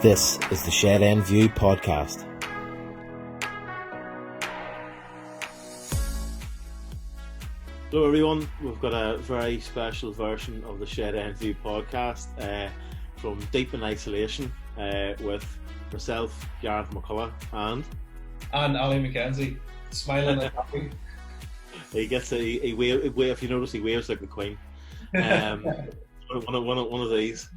This is the Shed End View podcast. Hello everyone, we've got a very special version of the Shed End View podcast from deep in isolation with myself, Gareth McCullough, and Ally Mackenzie, smiling and happy. He gets if you notice, he waves like the Queen. One of these.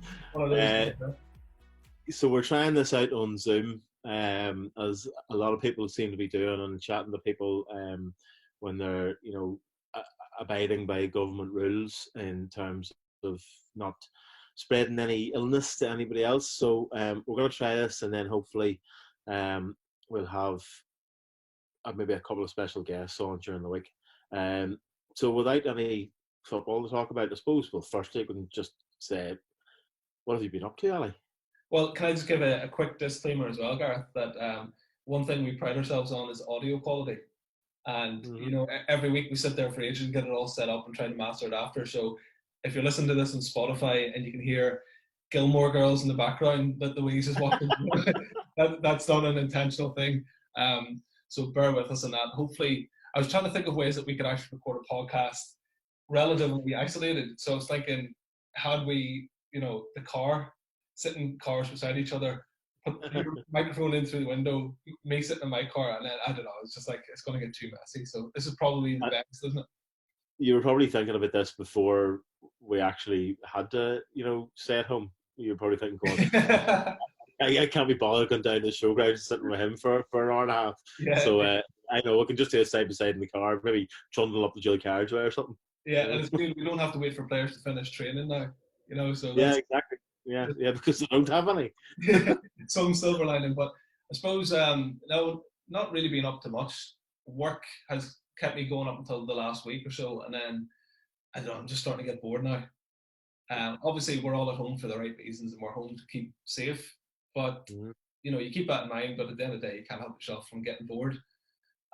So we're trying this out on Zoom, as a lot of people seem to be doing, and chatting to people when they're, abiding by government rules in terms of not spreading any illness to anybody else. So we're going to try this, and then hopefully we'll have maybe a couple of special guests on during the week. So without any football to talk about, I suppose we'll first we can just say, what have you been up to, Ally? Well, can I just give a quick disclaimer as well, Gareth, that one thing we pride ourselves on is audio quality. And, every week we sit there for ages and get it all set up and try to master it after. So if you're listening to this on Spotify and you can hear Gilmore Girls in the background that Louise is watching, that's not an intentional thing. So bear with us on that. Hopefully, I was trying to think of ways that we could actually record a podcast relatively isolated. So I was thinking, had we, the car, sitting cars beside each other, put your microphone in through the window, me sitting in my car, and then, I don't know, it's just like, it's going to get too messy. So this is probably the best, isn't it? You were probably thinking about this before we actually had to, stay at home. You were probably thinking, God, I can't be bothered going down to the showground and sitting with him for an hour and a half. Yeah. So I know we can just do it side by side in the car, maybe trundle up the dual carriageway or something. Yeah, and it's good. We don't have to wait for players to finish training now. So yeah, exactly. Yeah, because they don't have any. Some silver lining, but I suppose no, not really been up to much. Work has kept me going up until the last week or so, and then I don't know, I'm just starting to get bored now. Obviously, we're all at home for the right reasons, and we're home to keep safe. But you keep that in mind. But at the end of the day, you can't help yourself from getting bored.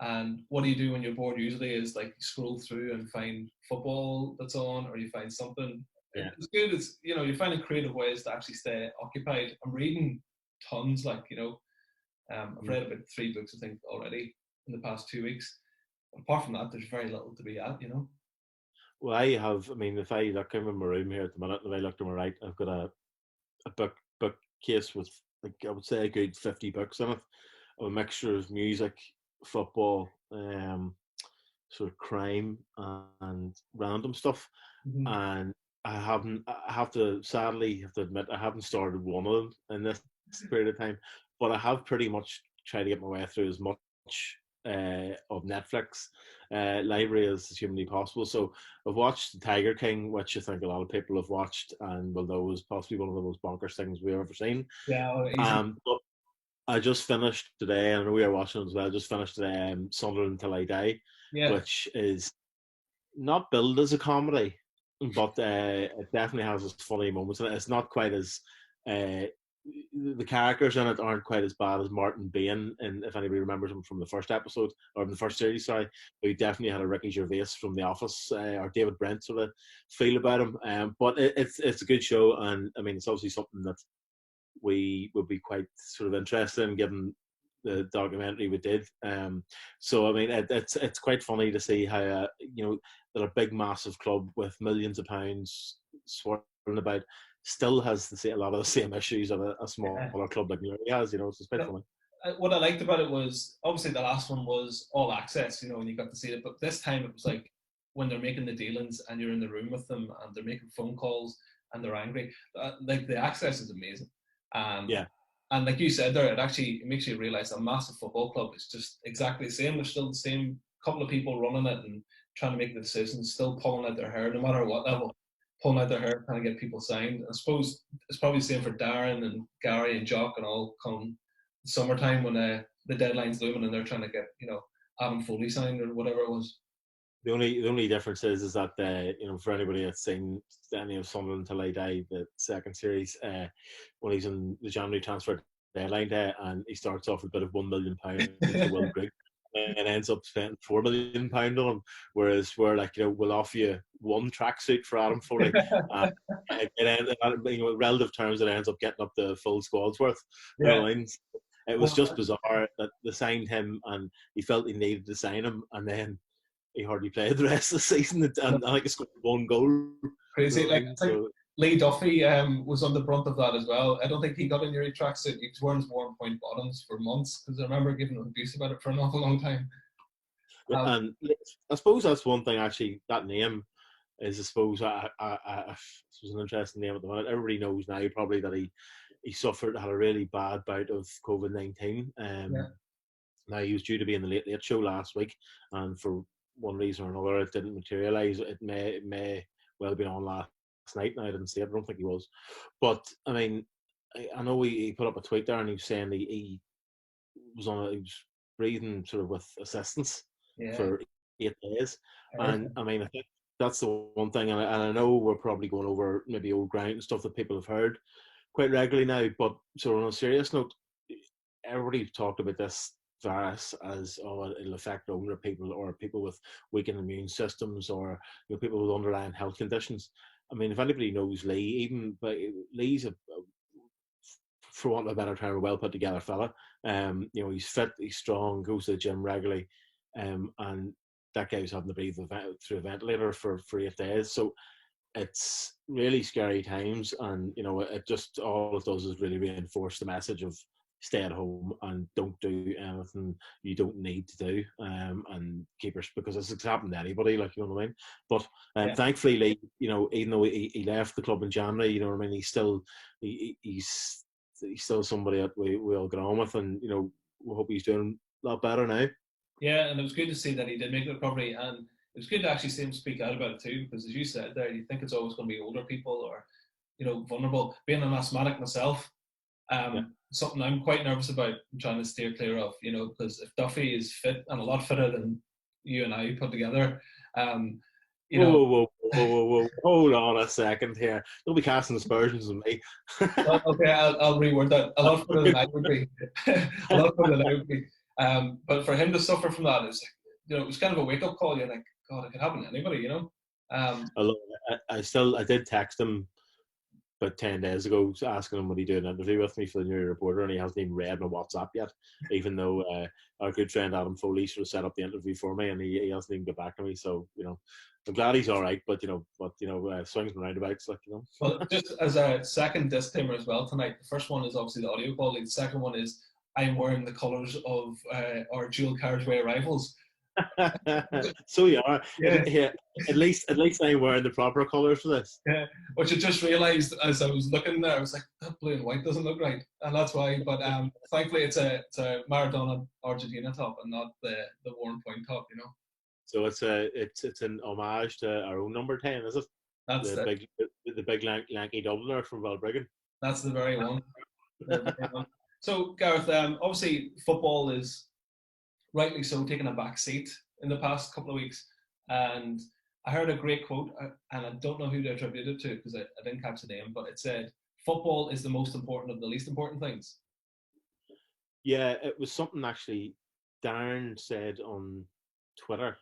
And what do you do when you're bored? Usually, is like you scroll through and find football that's on, or you find something. Yeah. It's good. It's you're finding creative ways to actually stay occupied. I'm reading tons. I've read about 3 books I think already in the past 2 weeks. Apart from that, there's very little to be at. Well, I have. I mean, if I look, I'm in my room here at the minute, and if I look to my right, I've got a bookcase with, like, I would say a good 50 books in it, of a mixture of music, football, sort of crime and random stuff. Mm-hmm. And I have to sadly admit, I haven't started one of them in this period of time, but I have pretty much tried to get my way through as much of Netflix library as humanly possible. So I've watched Tiger King, which I think a lot of people have watched, and will know is possibly one of the most bonkers things we've ever seen. Yeah. But I just finished today, and I know we are watching it as well. I just finished Sunderland Until I Die, which is not billed as a comedy, but it definitely has its funny moments. And it's not quite as the characters in it aren't quite as bad as Martin Bain, and if anybody remembers him from the first episode or the first series, sorry, but he definitely had a Ricky Gervais from The Office or David Brent sort of feel about him. But it's a good show, and I mean it's obviously something that we would be quite sort of interested in, given the documentary we did. So I mean it's quite funny to see how that a big massive club with millions of pounds swirling about still has a lot of the same issues that a smaller club like Newry has. So it's quite funny. What I liked about it was, obviously the last one was all access, and you got to see it, but this time it was like when they're making the dealings and you're in the room with them and they're making phone calls and they're angry, like the access is amazing. And like you said there, it makes you realise a massive football club is just exactly the same. There's still the same couple of people running it and trying to make the decisions, still pulling out their hair, no matter what level, pulling out their hair, trying to get people signed. I suppose it's probably the same for Darrin and Gary and Jock and all come summertime when the deadline's looming and they're trying to get, Adam Foley signed or whatever it was. The only difference is that for anybody that's seen any of Sunderland Until I Die, the second series, when he's in the January transfer deadline day and he starts off with a bit of £1 million to Will Grigg, and ends up spending £4 million on him. Whereas we're like, we'll offer you one tracksuit for Adam Foley. In relative terms, it ends up getting up the full squad's worth. You know what I mean? It was just bizarre that they signed him and he felt he needed to sign him, and then he hardly played the rest of the season, and I think he scored 1 goal. Crazy. You know, I think Lee Duffy was on the brunt of that as well. I don't think he got in your tracksuit. He was wearing his warm point bottoms for months, because I remember giving him abuse about it for an awful long time. And I suppose that's one thing, actually, that name is, I suppose, it was an interesting name at the minute. Everybody knows now probably that he had a really bad bout of COVID-19. Now, he was due to be in the Late Late Show last week, and for one reason or another, it didn't materialise. It may well have been on last night. Now, I didn't see it. I don't think he was. But, I mean, I know he put up a tweet there, and he was saying he was breathing sort of with assistance for 8 days. And, I mean, I think that's the one thing, and I know we're probably going over maybe old ground and stuff that people have heard quite regularly now, but sort of on a serious note, everybody talked about this virus as, it'll affect older people or people with weakened immune systems, or people with underlying health conditions. I mean, if anybody knows Lee, Lee's for want of a better term, a well put together fella. He's fit, he's strong, goes to the gym regularly, and that guy was having to breathe through a ventilator for 8 days. So it's really scary times, and it just, all it does is really reinforce the message of stay at home and don't do anything you don't need to do, and keep your, because it's happened to anybody, like, you know what I mean. But thankfully, Lee, even though he left the club in January, you know what I mean, he's still somebody that we all get on with, and we hope he's doing a lot better now. Yeah, and it was good to see that he did make the recovery, and it was good to actually see him speak out about it too, because as you said there, you think it's always going to be older people or vulnerable. Being an asthmatic myself, something I'm quite nervous about trying to steer clear of, because if Duffy is fit and a lot fitter than you and I put together, Whoa. Hold on a second here. Don't be casting aspersions on me. Okay, I'll reword that. A lot fitter than I would be. A lot fitter than I would be. But for him to suffer from that, it's like, it was kind of a wake-up call. You're like, God, it could happen to anybody, I did text him about 10 days ago asking him would he do an interview with me for the New York Reporter, and he hasn't even read my WhatsApp yet, even though our good friend Adam Foley sort of set up the interview for me, and he hasn't even got back to me. So I'm glad he's all right, but swings and roundabouts, like. Well, just as a second disclaimer as well tonight, the first one is obviously the audio quality. The second one is I'm wearing the colours of our dual carriageway rivals. So you are. Yeah. At least I'm wearing the proper colours for this. Yeah, which I just realised as I was looking there, I was like, that blue and white doesn't look right, and that's why. But thankfully, it's a Maradona Argentina top and not the Warren Point top, So it's an homage to our own number 10, is it? That's the big lanky Dubliner from Balbriggan. That's the very one. So Gareth, obviously football is rightly so taking a back seat in the past couple of weeks, and I heard a great quote, and I don't know who to attribute it to because I didn't catch the name, but it said, football is the most important of the least important things. Yeah, it was something actually Darrin said on Twitter,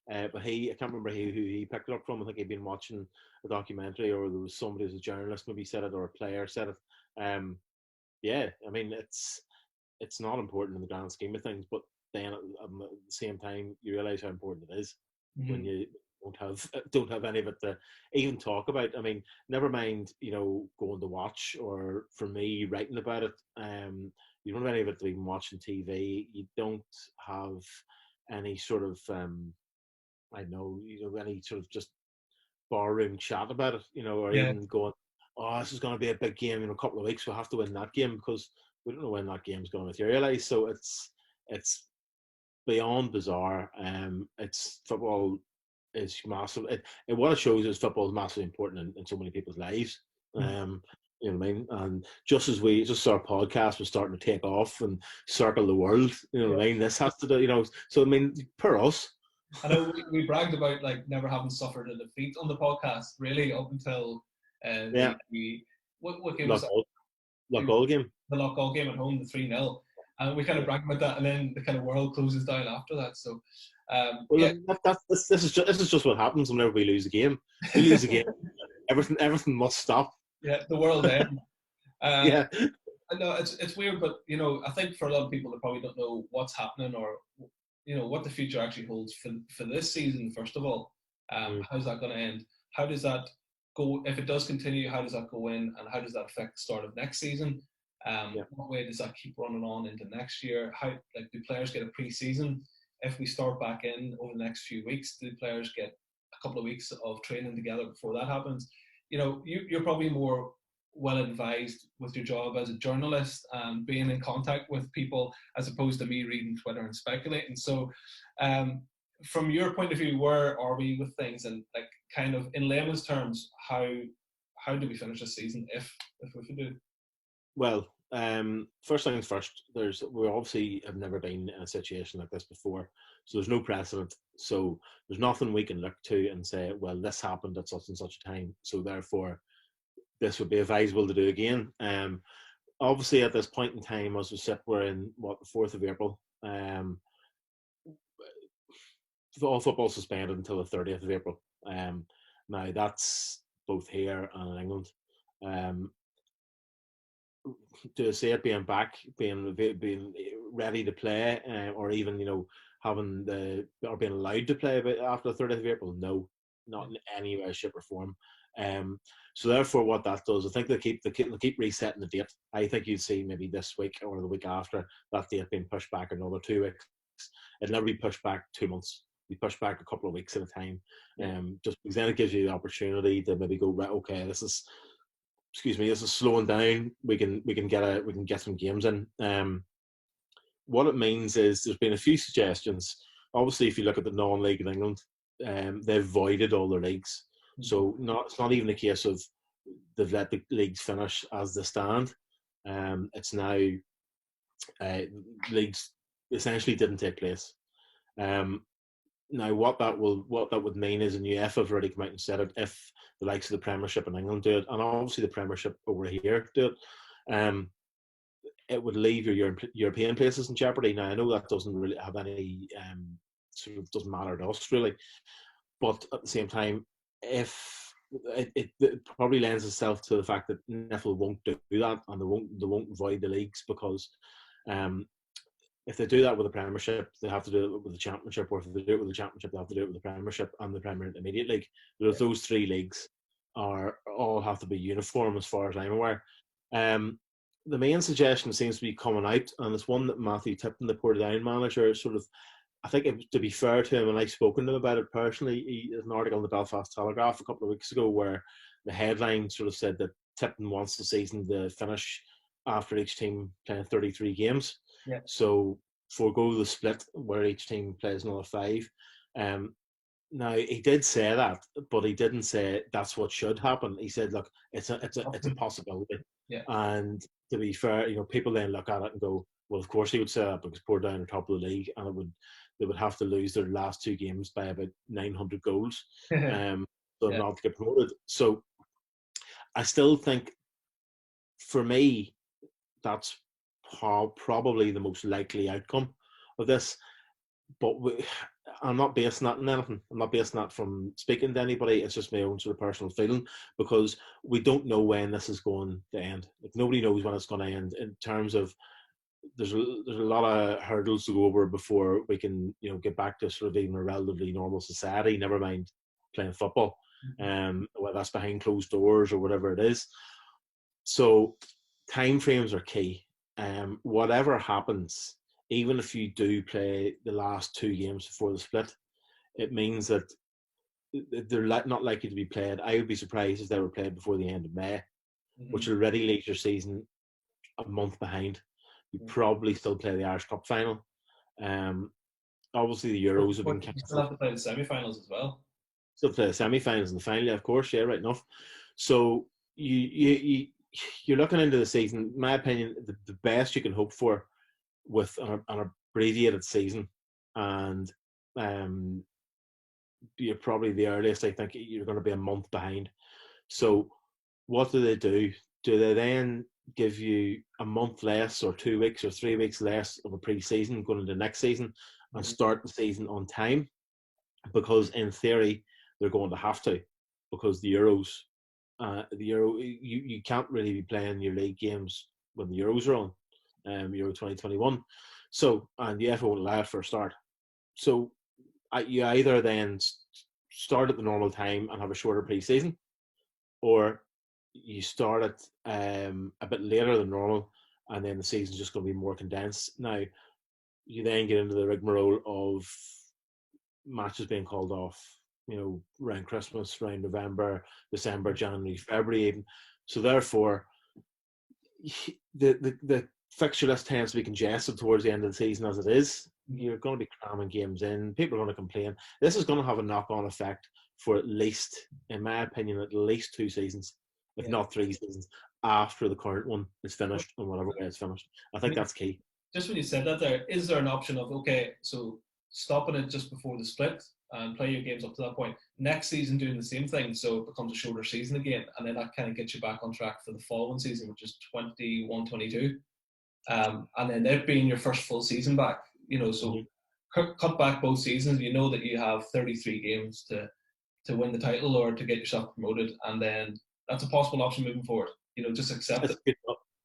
but I can't remember who he picked it up from. I think he'd been watching a documentary, or there was somebody who's a journalist maybe said it, or a player said it. Yeah, I mean, it's not important in the grand scheme of things, but then at the same time, you realise how important it is when you don't have any of it to even talk about. I mean, never mind, going to watch, or for me, writing about it. You don't have any of it to even watching TV. You don't have any sort of, any sort of just barroom chat about it, or even going, this is going to be a big game in a couple of weeks. We'll have to win that game because we don't know when that game's going to materialise. So it's beyond bizarre. It's football is massive. What it shows is football is massively important in so many people's lives. You know what I mean? And just as our podcast was starting to take off and circle the world, you know what I mean? This has to do, so I mean, per us. I know we bragged about like never having suffered a defeat on the podcast, really, up until what game was that? Loughgall game. The Loughgall game at home, the 3-0. And we kind of brag about that, and then the kind of world closes down after that. So, well, this is just what happens whenever we lose a game. We lose a game, everything must stop. Yeah, the world ends. Yeah. I know it's weird, but I think for a lot of people that probably don't know what's happening or what the future actually holds for this season. First of all, how's that going to end? How does that go if it does continue? How does that go in, and how does that affect the start of next season? What way does that keep running on into next year? How do players get a pre-season? If we start back in over the next few weeks, do players get a couple of weeks of training together before that happens? You're probably more well advised with your job as a journalist and being in contact with people as opposed to me reading Twitter and speculating. So, from your point of view, where are we with things, and kind of in layman's terms, how do we finish this season if we do? Well, first things first. We obviously have never been in a situation like this before, so there's no precedent. So there's nothing we can look to and say, well, this happened at such and such a time, so therefore this would be advisable to do again. Obviously, at this point in time, as we sit, we're in the 4th of April. All football suspended until the 30th of April. Now that's both here and in England. To see it being back, being ready to play, or even or being allowed to play after the 30th of April, no, not in any way, shape, or form. So therefore, what that does, I think they'll keep resetting the date. I think you'd see maybe this week or the week after that date being pushed back another 2 weeks. It'll never be pushed back 2 months. Be pushed back a couple of weeks at a time. Just because then it gives you the opportunity to maybe go, right, okay, this is slowing down. We can get some games in. What it means is there's been a few suggestions. Obviously, if you look at the non-league in England, they've voided all their leagues. So it's not even a case of they've let the leagues finish as they stand. It's now leagues essentially didn't take place. Now, what that would mean is, and UEFA have already come out and said it, if the likes of the Premiership in England do it, and obviously the Premiership over here do it, it would leave your European places in jeopardy. Now, I know that doesn't really have any sort of doesn't matter to us really, but at the same time, if it probably lends itself to the fact that NFL won't do that, and they won't void the leagues, because if they do that with the Premiership, they have to do it with the Championship, or if they do it with the Championship, they have to do it with the Premiership and the Premier Intermediate League. Those 3 leagues all have to be uniform, as far as I'm aware. The main suggestion seems to be coming out, and it's one that Matthew Tipton, the Portadown manager, sort of, I think, to be fair to him, and I've spoken to him about it personally, he has an article in the Belfast Telegraph a couple of weeks ago where the headline sort of said that Tipton wants the season to finish after each team playing 33 games. Yeah. So forego the split where each team plays another 5. Now, he did say that, but he didn't say that's what should happen. He said, look, it's a possibility. Yeah. And to be fair, people then look at it and go, well, of course he would say that, because Portadown are top of the league, and they would have to lose their last 2 games by about 900 goals not to get promoted. So I still think, for me, that's probably the most likely outcome of this. But I'm not basing that on anything. I'm not basing that from speaking to anybody. It's just my own sort of personal feeling, because we don't know when this is going to end. Nobody knows when it's going to end, in terms of there's a lot of hurdles to go over before we can get back to sort of even a relatively normal society, never mind playing football, whether that's behind closed doors or whatever it is. So timeframes are key. Whatever happens, even if you do play the last 2 games before the split, it means that they're not likely to be played. I would be surprised if they were played before the end of May, which already leaves your season a month behind. You probably still play the Irish Cup final. Obviously, the Euros have been cancelled. You still have to play the semi-finals as well. Still play the semi-finals and the final, of course. Yeah, right enough. So you're looking into the season. In my opinion, the best you can hope for with an abbreviated season, and you're probably the earliest. I think you're going to be a month behind. So what do? Do they then give you a month less or 2 weeks or 3 weeks less of a pre-season going into next season and start the season on time, because in theory they're going to have to, because the Euro, you can't really be playing your league games when the Euros are on, Euro 2021. So, and the UEFA won't allow it for a start. So you either then start at the normal time and have a shorter pre-season, or you start it a bit later than normal, and then the season's just going to be more condensed. Now, you then get into the rigmarole of matches being called off, around Christmas, around November, December, January, February even. So therefore, the fixture list tends to be congested towards the end of the season as it is. You're going to be cramming games in. People are going to complain. This is going to have a knock-on effect for at least, in my opinion, at least 2 seasons, if not 3 seasons, after the current one is finished and whatever way it's finished. I think that's key. Just when you said that there, is there an option of, okay, so stopping it just before the split and play your games up to that point, next season doing the same thing, so it becomes a shorter season again, and then that kind of gets you back on track for the following season, which is 21-22, and then it being your first full season back, so cut back both seasons. You know that you have 33 games to win the title or to get yourself promoted, and then that's a possible option moving forward. Just accept it.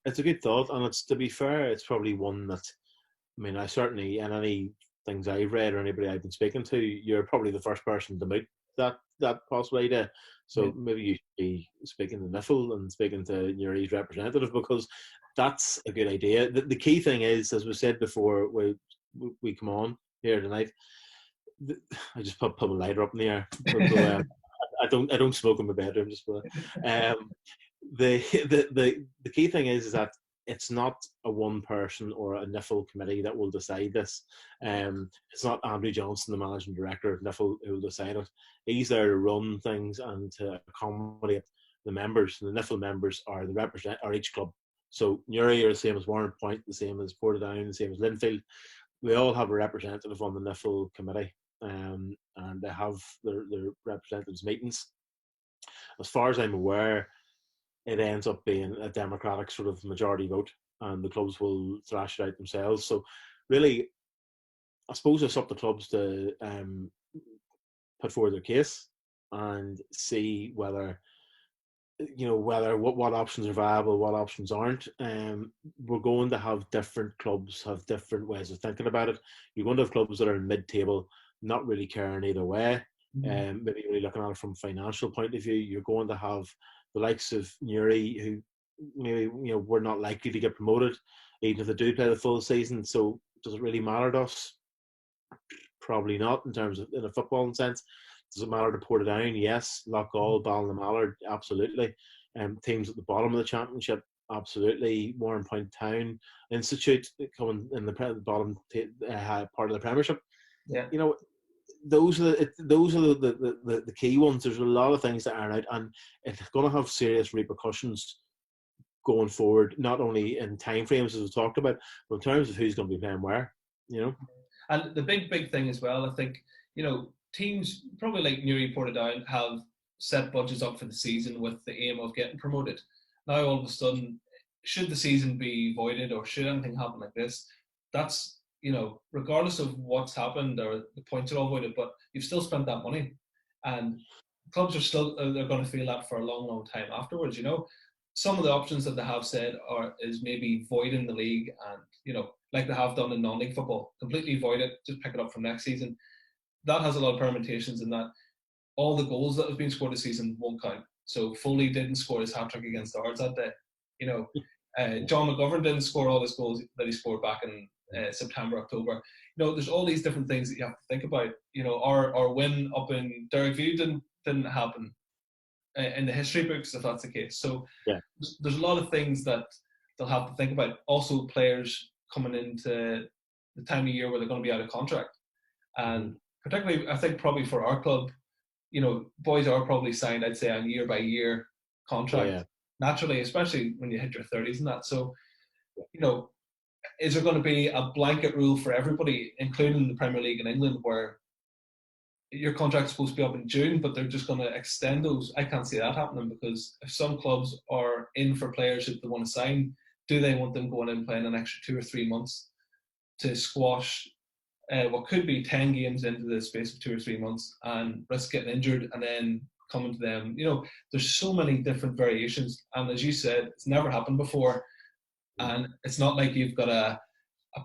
It's a good thought, and to be fair, it's probably one that, I certainly, in any things I've read or anybody I've been speaking to, you're probably the first person to make that possibility. So maybe you should be speaking to NIFL and speaking to Newry's representative, because that's a good idea. The key thing is, as we said before, we come on here tonight, I just put a lighter up in the air. So, I don't smoke in my bedroom. Just for the key thing is that it's not a one person or a NIFL committee that will decide this. It's not Andrew Johnson, the managing director of NIFL, who will decide it. He's there to run things and to accommodate the members. And the NIFL members are each club. So Newry are the same as Warren Point, the same as Portadown, the same as Linfield. We all have a representative on the NIFL committee, and they have their representatives meetings. As far as I'm aware, it ends up being a democratic sort of majority vote, and the clubs will thrash it out themselves. So really, I suppose it's up to clubs to put forward their case and see whether what options are viable, what options aren't. We're going to have different clubs have different ways of thinking about it. You're going to have clubs that are in mid-table, not really caring either way. Maybe really looking at it from a financial point of view. You're going to have the likes of Newry, who maybe we're not likely to get promoted, even if they do play the full season. So does it really matter to us? Probably not, in terms of in a footballing sense. Does it matter to Portadown? Yes. Loughgall, Ballymallard, absolutely. Teams at the bottom of the championship, absolutely. Warren Point Town Institute coming in the bottom part of the Premiership. Yeah. Those are the key ones. There's a lot of things that aren't out, and it's going to have serious repercussions going forward, not only in time frames as we talked about, but in terms of who's going to be playing where. And the big thing as well, I think, teams probably like Newry, Portadown have set budgets up for the season with the aim of getting promoted. Now all of a sudden, should the season be voided or should anything happen like this, that's, regardless of what's happened or the points are all voided, but you've still spent that money, and clubs are still, they're going to feel that for a long time afterwards. Some of the options that they have said is maybe voiding the league and, like they have done in non-league football, completely void it, just pick it up from next season. That has a lot of permutations in that all the goals that have been scored this season won't count. So Foley didn't score his hat-trick against Ards that day. John McGovern didn't score all his goals that he scored back in September, October. There's all these different things that you have to think about. Our win up in Derryview didn't happen in the history books, if that's the case. So there's a lot of things that they'll have to think about. Also, players coming into the time of year where they're going to be out of contract. And particularly, I think probably for our club, boys are probably signed, I'd say, on year-by-year contract. Naturally, especially when you hit your 30s and that. So, is there going to be a blanket rule for everybody, including the Premier League in England, where, your contract's supposed to be up in June, but they're just going to extend those. I can't see that happening, because if some clubs are in for players that they want to sign, do they want them going in playing an extra 2 or 3 months to squash what could be 10 games into the space of 2 or 3 months and risk getting injured and then coming to them? There's so many different variations. And as you said, it's never happened before. And it's not like you've got a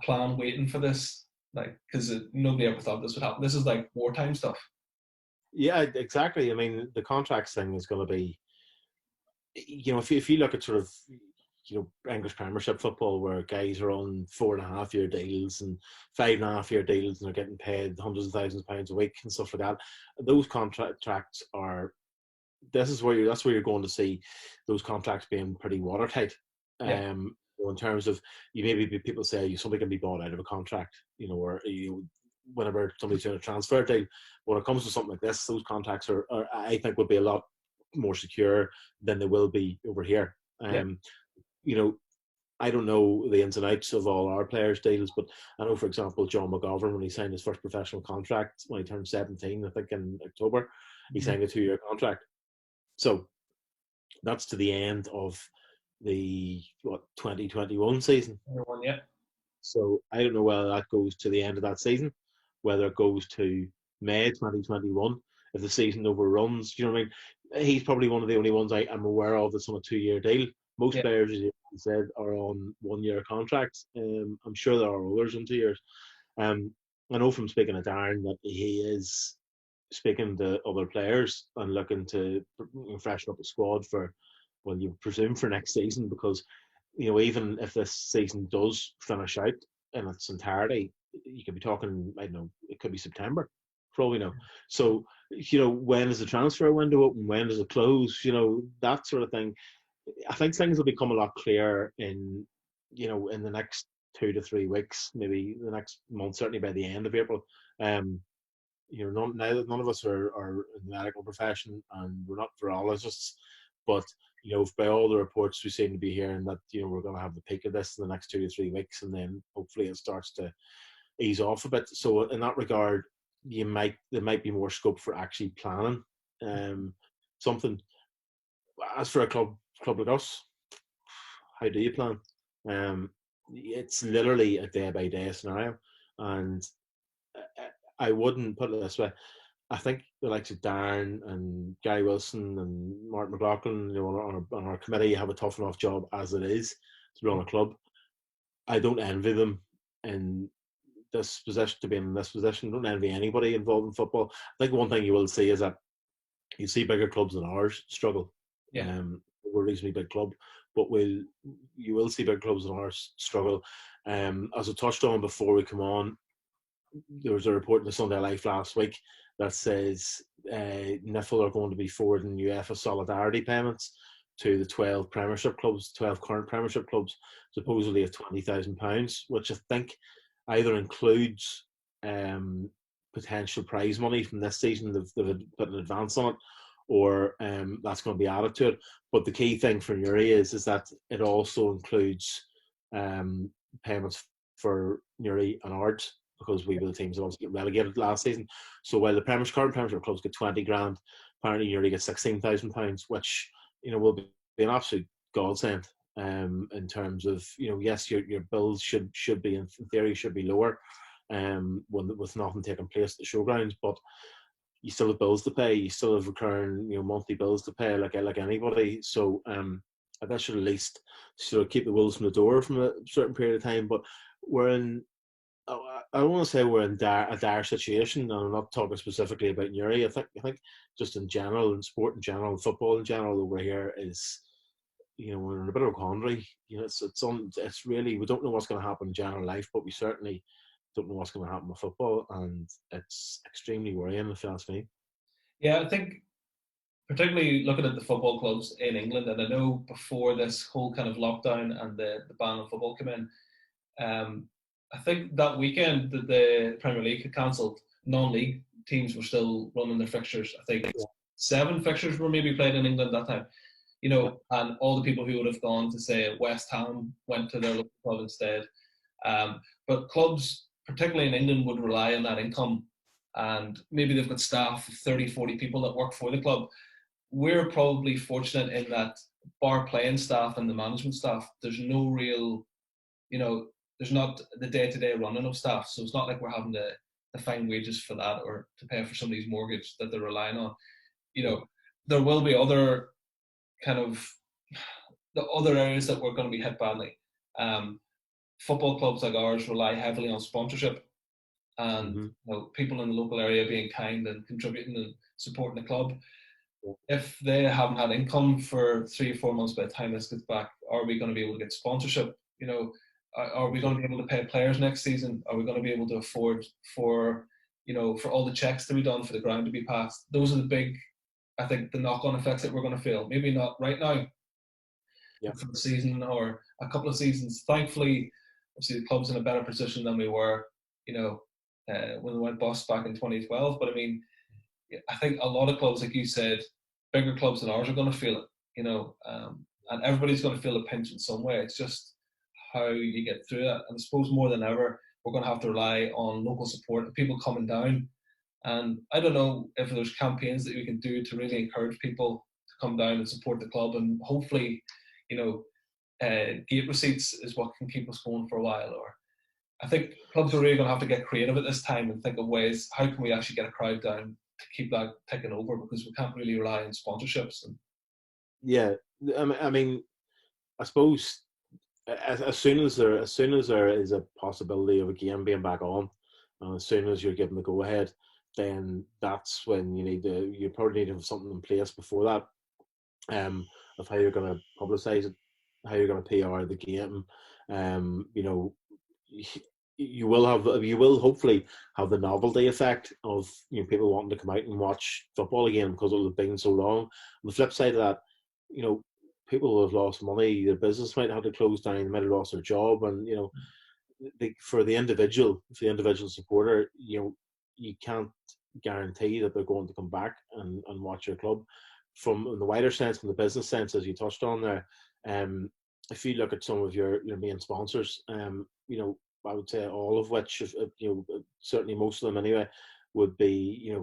plan waiting for this, because nobody ever thought this would happen. This is like wartime stuff. Yeah, exactly. I mean, the contracts thing is going to be, if you look at sort of, English Premiership football, where guys are on 4.5-year deals and 5.5-year deals, and they're getting paid hundreds of thousands of pounds a week and stuff like that. Those contracts are, that's where you're going to see those contracts being pretty watertight. Yeah. In terms of, people say somebody can be bought out of a contract, or whenever somebody's doing a transfer deal. When it comes to something like this, those contracts are I think would be a lot more secure than they will be over here. I don't know the ins and outs of all our players' deals, but I know, for example, John McGovern, when he signed his first professional contract when he turned 17, I think in October, he signed a 2-year contract. So that's to the end of the 2021 season. Yeah. So I don't know whether that goes to the end of that season, whether it goes to May 2021, if the season overruns. You know what I mean? He's probably one of the only ones I'm aware of that's on a 2-year deal. Most players, as you said, are on 1-year contracts. I'm sure there are others on 2 years. I know from speaking to Darrin that he is speaking to other players and looking to freshen up the squad for, well, you presume for next season, because even if this season does finish out in its entirety, you could be talking, I don't know, it could be September, for all we know. So, when does the transfer window open? When does it close? That sort of thing. I think things will become a lot clearer in the next 2 to 3 weeks, maybe the next month, certainly by the end of April. None of us are in the medical profession, and we're not virologists, but by all the reports we seem to be hearing, that we're going to have the peak of this in the next 2 to 3 weeks, and then hopefully it starts to ease off a bit. So in that regard, there might be more scope for actually planning something. As for a club like us, how do you plan? It's literally a day-by-day scenario, and I wouldn't put it this way. I think the likes of Darrin and Gary Wilson and Mark McLaughlin, on our committee, have a tough enough job as it is to be on a club. I don't envy them in this position, to be in this position. I don't envy anybody involved in football. I think one thing you will see is that you see bigger clubs than ours struggle. Yeah. We're a reasonably big club, but you will see big clubs than ours struggle. As I touched on before we come on, there was a report in the Sunday Life last week that says NIFL are going to be forwarding UEFA solidarity payments to the 12 Premiership clubs, 12 current Premiership clubs, supposedly of £20,000, which I think either includes potential prize money from this season. They've put an advance on it, or that's going to be added to it. But the key thing for Newry is that it also includes payments for Newry and Ards, because we were the teams that obviously get relegated last season. So while the current Premiership clubs get 20 grand, apparently Newry gets £16,000, which will be an absolute godsend in terms of, yes, your bills should be, in theory, should be lower with nothing taking place at the showgrounds, but you still have bills to pay. You still have recurring, monthly bills to pay, like anybody. So that should at least sort of keep the wolves from the door from a certain period of time. But I don't want to say we're in a dire situation, and I'm not talking specifically about Newry. I think just in general, in sport in general, football in general, over here is, we're in a bit of a quandary. It's really, we don't know what's going to happen in general life, but we certainly don't know what's going to happen with football, and it's extremely worrying, if you ask me. Yeah, I think particularly looking at the football clubs in England, and I know before this whole kind of lockdown and the ban on football came in, I think that weekend that the Premier League had cancelled, non-league teams were still running their fixtures. I think 7 fixtures were maybe played in England that time. And all the people who would have gone to, say, West Ham went to their local club instead. But clubs, particularly in England, would rely on that income and maybe they've got staff of 30, 40 people that work for the club. We're probably fortunate in that, bar playing staff and the management staff, there's no real, there's not the day-to-day running of staff. So it's not like we're having to find wages for that or to pay for somebody's mortgage that they're relying on. There will be other kind of the other areas that we're going to be hit badly. Football clubs like ours rely heavily on sponsorship, and people in the local area being kind and contributing and supporting the club. If they haven't had income for 3 or 4 months by the time this gets back, are we going to be able to get sponsorship? Are we going to be able to pay players next season? Are we going to be able to afford for all the checks to be done, for the ground to be passed? Those are the big, I think, the knock-on effects that we're going to feel. Maybe not right now, for the season or a couple of seasons. Thankfully, obviously the club's in a better position than we were, when we went bust back in 2012. But I mean, I think a lot of clubs, like you said, bigger clubs than ours are going to feel it, and everybody's going to feel a pinch in some way. It's just how you get through that. And I suppose more than ever, we're going to have to rely on local support and people coming down. And I don't know if there's campaigns that we can do to really encourage people to come down and support the club. And hopefully, gate receipts is what can keep us going for a while. Or I think clubs are really going to have to get creative at this time and think of ways, how can we actually get a crowd down to keep that ticking over, because we can't really rely on sponsorships. Yeah, I mean, I suppose as soon as there is a possibility of a game being back on, and as soon as you're given the go ahead, then that's when you probably need to have something in place before that, of how you're going to publicise it, how you're going to PR the game. You will hopefully have the novelty effect of people wanting to come out and watch football again because it has been so long. On the flip side of that, people have lost money, their business might have to close down, they might have lost their job, and for the individual supporter, you can't guarantee that they're going to come back and watch your club. From the wider sense, from the business sense, as you touched on there, if you look at some of your main sponsors, I would say all of which, certainly most of them anyway, would be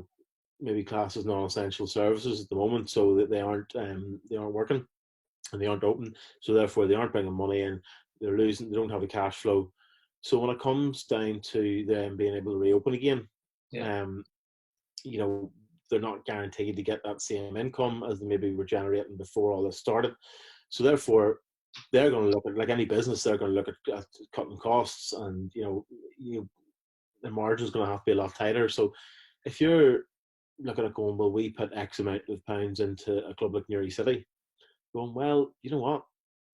maybe classed as non-essential services at the moment, so that they aren't working and they aren't open, so therefore they aren't bringing money in, they're losing, they don't have a cash flow. So when it comes down to them being able to reopen again, they're not guaranteed to get that same income as they maybe were generating before all this started. So therefore, they're going to look at, like any business, they're going to look at cutting costs, and the margin's going to have to be a lot tighter. So if you're looking at going, well, we put X amount of pounds into a club like Newry City, going, well, you know what?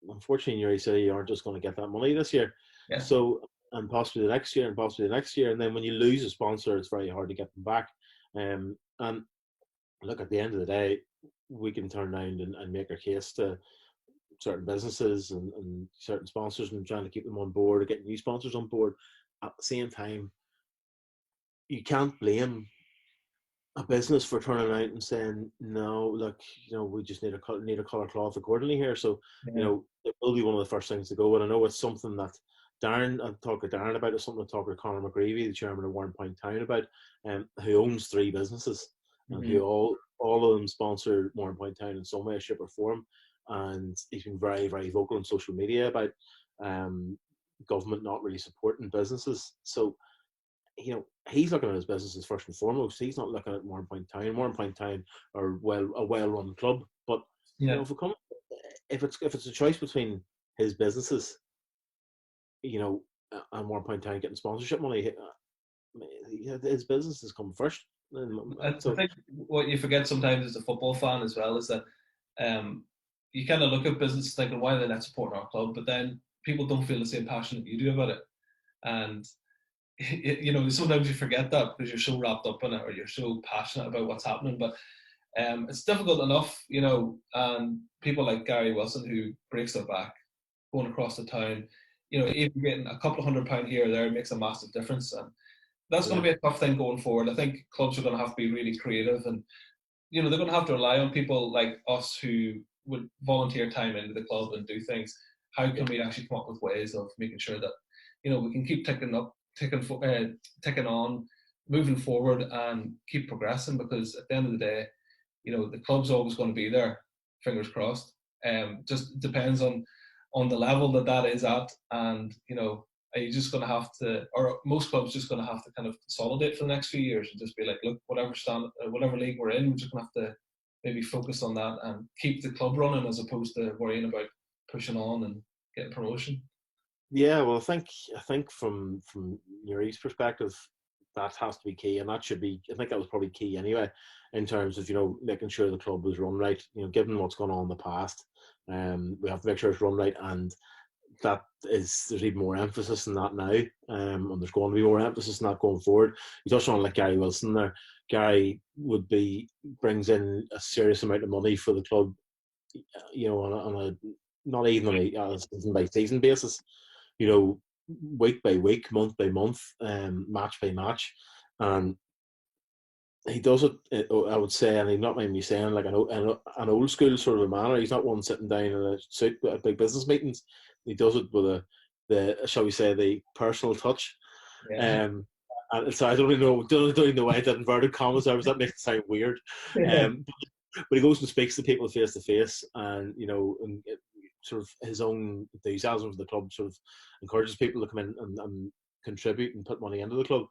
Unfortunately, Newry City aren't just going to get that money this year. Yeah. So, and possibly the next year, and possibly the next year. And then when you lose a sponsor, it's very hard to get them back. And look, at the end of the day, we can turn around and make our case to certain businesses and certain sponsors and trying to keep them on board or get new sponsors on board. At the same time, you can't blame a business for turning out and saying, no, look, we just need a colour cloth accordingly here. So, it will be one of the first things to go. And I know it's something that Darrin, I've talked to Darrin about, it's something I talked to Conor McGreevy, the chairman of Warrenpoint Town, about, who owns 3 businesses, and who all of them sponsor Warrenpoint Town in some way, shape or form. And he's been very, very vocal on social media about government not really supporting businesses. So, he's looking at his businesses first and foremost. He's not looking at Warrenpoint Town. Warrenpoint Town are a well-run club, but if it's a choice between his businesses, and Warrenpoint Town getting sponsorship money, his businesses come first. I think what you forget sometimes as a football fan as well is that you kind of look at business thinking, why are they not supporting our club? But then people don't feel the same passion that you do about it, and sometimes you forget that because you're so wrapped up in it, or you're so passionate about what's happening. But it's difficult enough, and people like Gary Wilson, who breaks their back going across the town, even getting a couple of £100 here or there makes a massive difference. And that's going to be a tough thing going forward. I think clubs are going to have to be really creative, and they're going to have to rely on people like us who would volunteer time into the club and do things. How can we actually come up with ways of making sure that we can keep ticking on, moving forward and keep progressing, because at the end of the day, the club's always going to be there. Fingers crossed. Just depends on the level that is at, and are you just going to have to, or most clubs just going to have to kind of consolidate for the next few years and just be like, look, whatever league we're in, we're just going to have to maybe focus on that and keep the club running as opposed to worrying about pushing on and getting promotion. Yeah, well, I think from Newry's perspective, that has to be key, and that should be. I think that was probably key anyway, in terms of making sure the club was run right. Given what's gone on in the past, we have to make sure it's run right, and there's even more emphasis on that now, and there's going to be more emphasis on that going forward. You touched on like Gary Wilson there. Gary brings in a serious amount of money for the club, on a not even on a season by season basis. Week by week, month by month, match by match, and he does it. I would say, and he's not mind me saying, like an old school sort of a manner. He's not one sitting down in a suit at big business meetings. He does it with the shall we say, the personal touch. Yeah. And so I don't even know why I did inverted commas there, because that makes it sound weird. But he goes and speaks to people face to face, and sort of his own enthusiasm for the club sort of encourages people to come in and contribute and put money into the club.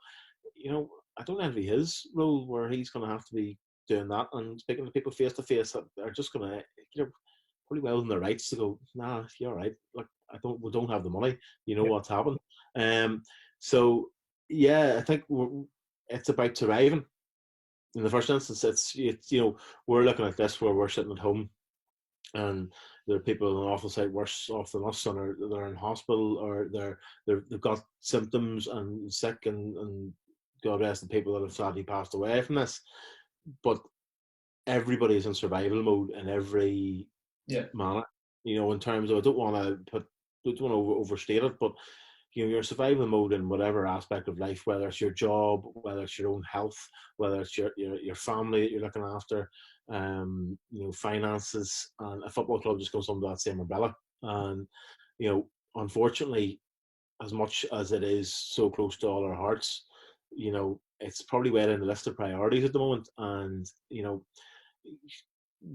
I don't envy his role where he's going to have to be doing that and speaking to people face to face that are just going to, probably well in their rights to go, nah, you're right. Look, we don't have the money. What's happened. So yeah, I think it's about surviving. In the first instance, it's we're looking at this where we're sitting at home, and there are people in an awful sight worse off than us, and they're in hospital, or they've got symptoms and sick, and God rest the people that have sadly passed away from this. But everybody's in survival mode in every manner. In terms of, I don't want to overstate it, but you're survival mode in whatever aspect of life, whether it's your job, whether it's your own health, whether it's your family that you're looking after, finances, and a football club just goes under that same umbrella. And unfortunately, as much as it is so close to all our hearts, it's probably way in the list of priorities at the moment. And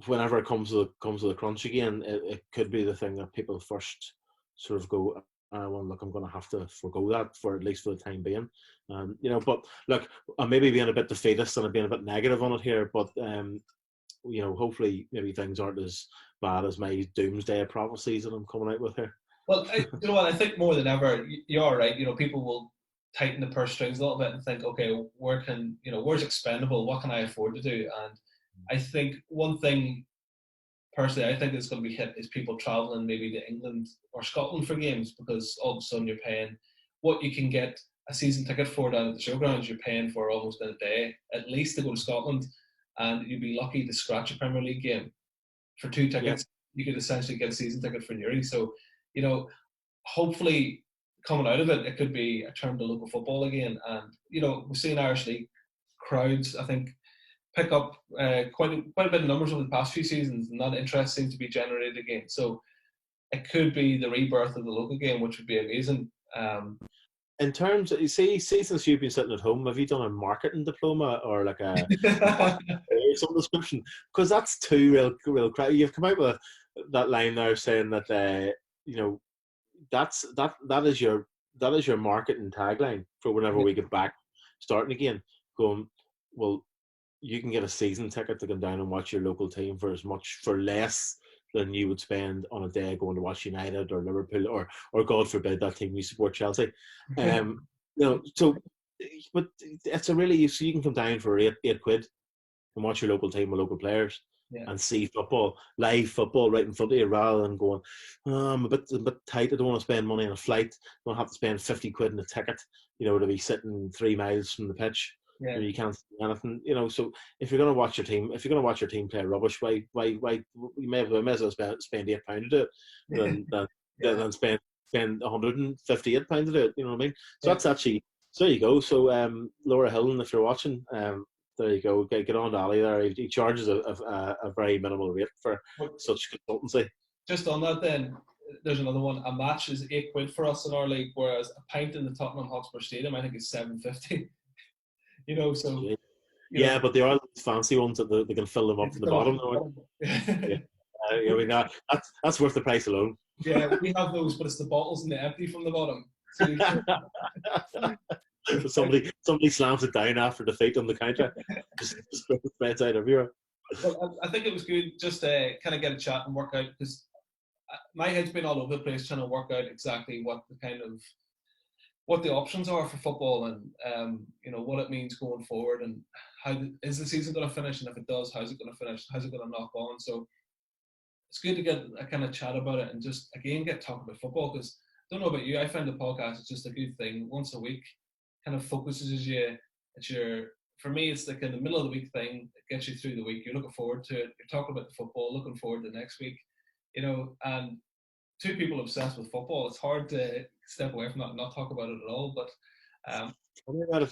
whenever it comes to the crunch again, it could be the thing that people first sort of go, well, look, I'm going to have to forgo that for at least for the time being. But look, I'm maybe being a bit defeatist and I'm being a bit negative on it here, but hopefully maybe things aren't as bad as my doomsday prophecies that I'm coming out with here. Well, you know what? I think more than ever, you're right. People will tighten the purse strings a little bit and think, okay, where's expendable? What can I afford to do? And I think one thing, personally, I think it's going to be hit is people travelling maybe to England or Scotland for games, because all of a sudden you're paying what you can get a season ticket for down at the showgrounds. You're paying for almost in a day, at least, to go to Scotland, and you'd be lucky to scratch a Premier League game for 2 tickets. You could essentially get a season ticket for Newry. So, hopefully coming out of it, it could be a turn to local football again. And, we've seen Irish League crowds, I think, pick up quite a bit of numbers over the past few seasons, and that interest seems to be generated again. So it could be the rebirth of the local game, which would be amazing. In terms of, since you've been sitting at home, have you done a marketing diploma or like some description? Because that's two real crowd. You've come out with that line there saying that that is your marketing tagline for whenever we get back starting again. Going, well, you can get a season ticket to come down and watch your local team for less than you would spend on a day going to watch United or Liverpool or God forbid that team you support, Chelsea. So but it's so you can come down for eight quid and watch your local team with local players. And see live football right in front of you, rather than going, I'm a bit tight, I don't want to spend money on a flight, I don't have to spend 50 quid on a ticket, to be sitting 3 miles from the pitch. You can't see anything, so if you're going to watch your team play rubbish, why you may as well spend £8 to do it than spend £158 to do it, you know what I mean? So that's actually, so there you go. So Laura Hillen, if you're watching, there you go. Get on to Ally there. He charges a very minimal rate for such consultancy. Just on that then, there's another one. A match is £8 for us in our league, whereas a pint in the Tottenham Hotspur Stadium, I think, is £7.50. So yeah, but they are those fancy ones that they can fill them up from the bottom. Yeah. I mean that's worth the price alone. Yeah, we have those, but it's the bottles and the empty from the bottom. So somebody slams it down after the defeat on the counter, just spreads out everywhere. Well, I think it was good just to kind of get a chat and work out, because my head's been all over the place trying to work out exactly what the options are for football, and what it means going forward, and how is the season going to finish, and if it does, how's it going to finish, how's it going to knock on. So it's good to get a kind of chat about it and just again get talking about football, because I don't know about you, I find the podcast is just a good thing once a week, kind of focuses you. For me, it's like in the middle of the week thing. It gets you through the week. You're looking forward to it. You're talking about the football, looking forward to next week. And two people obsessed with football, it's hard to step away from that and not talk about it at all. But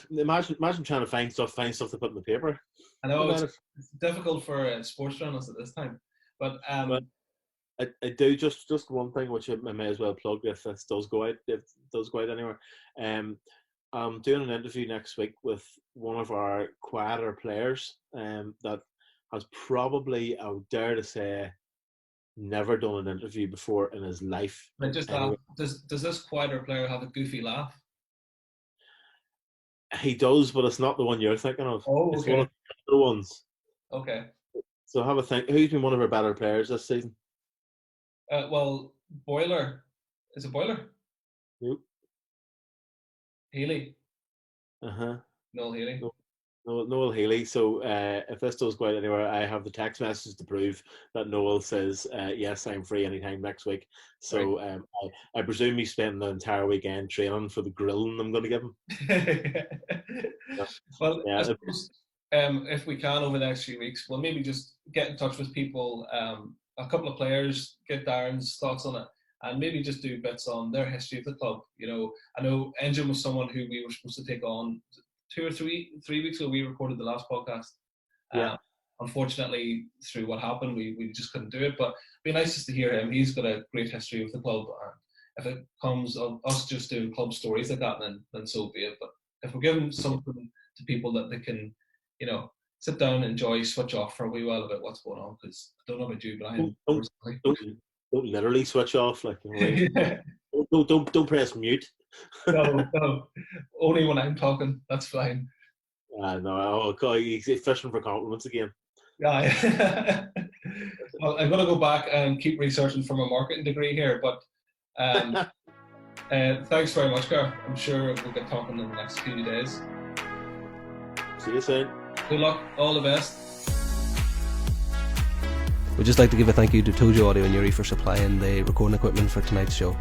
imagine trying to find stuff to put in the paper. I know it's difficult for sports journalists at this time. But I do just one thing which I may as well plug if this does go out. If it does go out anywhere. I'm doing an interview next week with one of our quieter players that has probably, I would dare to say, never done an interview before in his life. But just does this quieter player have a goofy laugh? He does, but it's not the one you're thinking of. Oh, okay. It's one of the other ones. Okay. So have a think. Who's been one of our better players this season? Well, Boiler. Is it Boiler? Nope. Healy. Noel Healy. Noel Healy. So if this does go out anywhere, I have the text message to prove that Noel says, yes, I'm free anytime next week. So right. I presume he's spending the entire weekend training for the grilling I'm going to give him. Well, yeah. I suppose, if we can over the next few weeks, we'll maybe just get in touch with people, a couple of players, get Darren's thoughts on it, and maybe just do bits on their history of the club. I know Engine was someone who we were supposed to take on 2 or 3 weeks ago. We recorded the last podcast. Unfortunately, through what happened, we just couldn't do it. But it'd be nice just to hear him. He's got a great history with the club. And if it comes of us just doing club stories like that, then so be it. But if we're giving something to people that they can, sit down, enjoy, switch off for a wee while about what's going on, because I don't know about you, but I am don't literally switch off, like don't press mute. No, only when I'm talking. That's fine. No, he's fishing for compliments again. Yeah. Well, I'm gonna go back and keep researching for my marketing degree here, but thanks very much, Gareth. I'm sure we'll get talking in the next few days. See you soon. Good luck. All the best. We'd just like to give a thank you to Tojo Audio and Yuri for supplying the recording equipment for tonight's show.